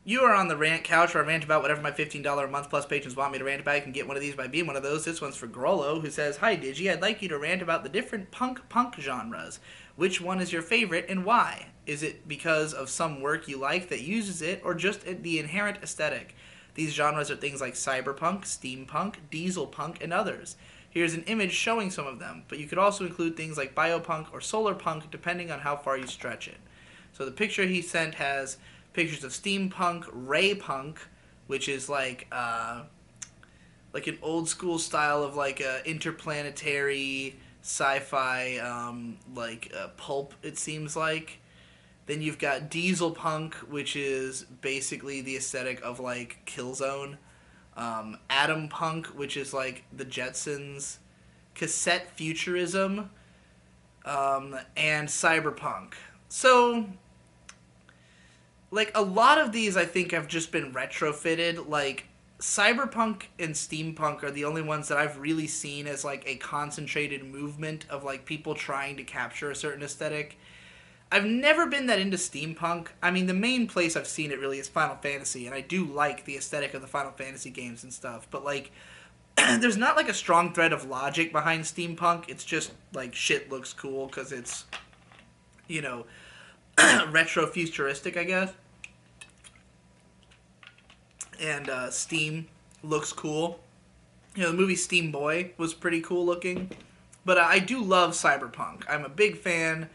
You are on the rant couch where I rant about whatever my $15 a month plus patrons want me to rant about. You can get one of these by being one of those. This one's for Grollo, who says, "Hi Digi, I'd like you to rant about the different punk genres. Which one is your favorite and why? Is it because of some work you like that uses it, or just the inherent aesthetic? These genres are things like cyberpunk, steampunk, diesel punk, and others. Here's an image showing some of them, but you could also include things like biopunk or solar punk depending on how far you stretch it." So the picture he sent has pictures of steampunk, raypunk, which is like an old school style of like a interplanetary sci-fi pulp. It seems like. Then you've got diesel punk, which is basically the aesthetic of like Killzone. Atom punk, which is like the Jetsons. Cassette futurism, and cyberpunk. So like a lot of these I think have just been retrofitted. Like cyberpunk and steampunk are the only ones that I've really seen as like a concentrated movement of like people trying to capture a certain aesthetic. I've never been that into steampunk. I mean, the main place I've seen it really is Final Fantasy, and I do like the aesthetic of the Final Fantasy games and stuff, but like there's not like a strong thread of logic behind steampunk. It's just like shit looks cool because it's, you know, retro futuristic, I guess. And Steam looks cool. You know, the movie Steam Boy was pretty cool looking. But I do love cyberpunk. I'm a big fan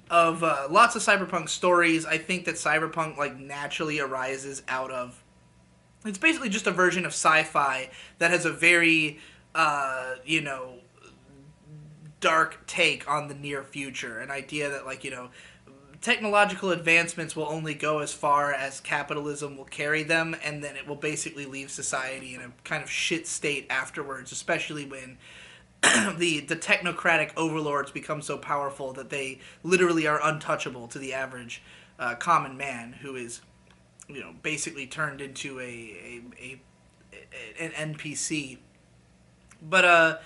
of lots of cyberpunk stories. I think that cyberpunk like naturally arises out of, it's basically just a version of sci-fi that has a very dark take on the near future. An idea that like, technological advancements will only go as far as capitalism will carry them, and then it will basically leave society in a kind of shit state afterwards, especially when the technocratic overlords become so powerful that they literally are untouchable to the average common man, who is, basically turned into an NPC. But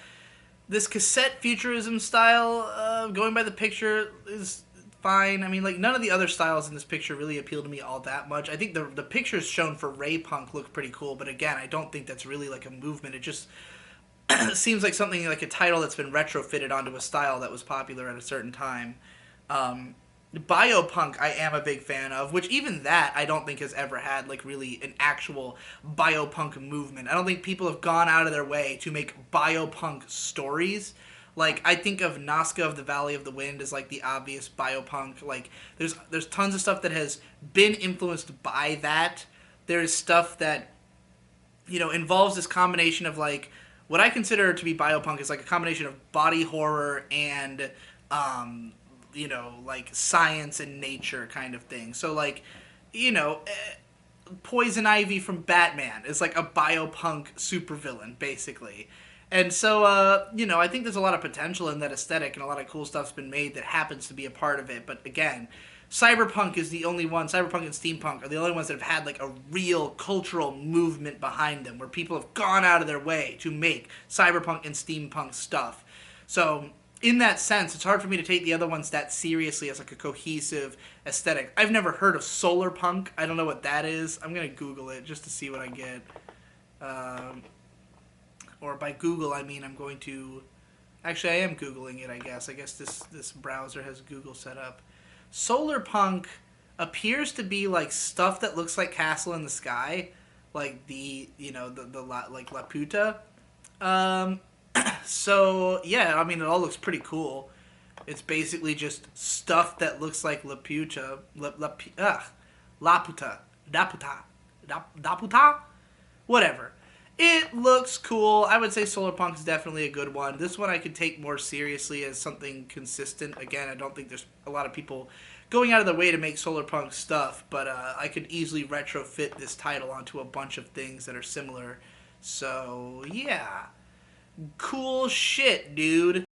this cassette futurism style, going by the picture, is fine. I mean, like, none of the other styles in this picture really appeal to me all that much. I think the pictures shown for Raypunk look pretty cool, but again, I don't think that's really like a movement. It just seems like something like a title that's been retrofitted onto a style that was popular at a certain time. Biopunk I am a big fan of, which even that I don't think has ever had like really an actual biopunk movement. I don't think people have gone out of their way to make biopunk stories. Like I think of Nazca of the Valley of the Wind as like the obvious biopunk. Like there's tons of stuff that has been influenced by that. There's stuff that involves this combination of like what I consider to be biopunk is like a combination of body horror and like science and nature kind of thing. So like, Poison Ivy from Batman is like a biopunk supervillain, basically. And so, I think there's a lot of potential in that aesthetic, and a lot of cool stuff's been made that happens to be a part of it. But again, Cyberpunk is the only one, Cyberpunk and Steampunk are the only ones that have had like a real cultural movement behind them, where people have gone out of their way to make Cyberpunk and Steampunk stuff. So, in that sense, it's hard for me to take the other ones that seriously as like a cohesive aesthetic. I've never heard of solar punk. I don't know what that is. I'm going to Google it just to see what I get. Or by Google, I mean I'm going to... Actually, I am Googling it, I guess. I guess this browser has Google set up. Solar punk appears to be like stuff that looks like Castle in the Sky. Like the like La Puta. So, yeah, I mean, it all looks pretty cool. It's basically just stuff that looks like La Puta. La Puta. Da Puta. Da Puta? Whatever. It looks cool. I would say Solar Punk is definitely a good one. This one I could take more seriously as something consistent. Again, I don't think there's a lot of people going out of their way to make Solar Punk stuff, but I could easily retrofit this title onto a bunch of things that are similar. So, yeah. Cool shit, dude.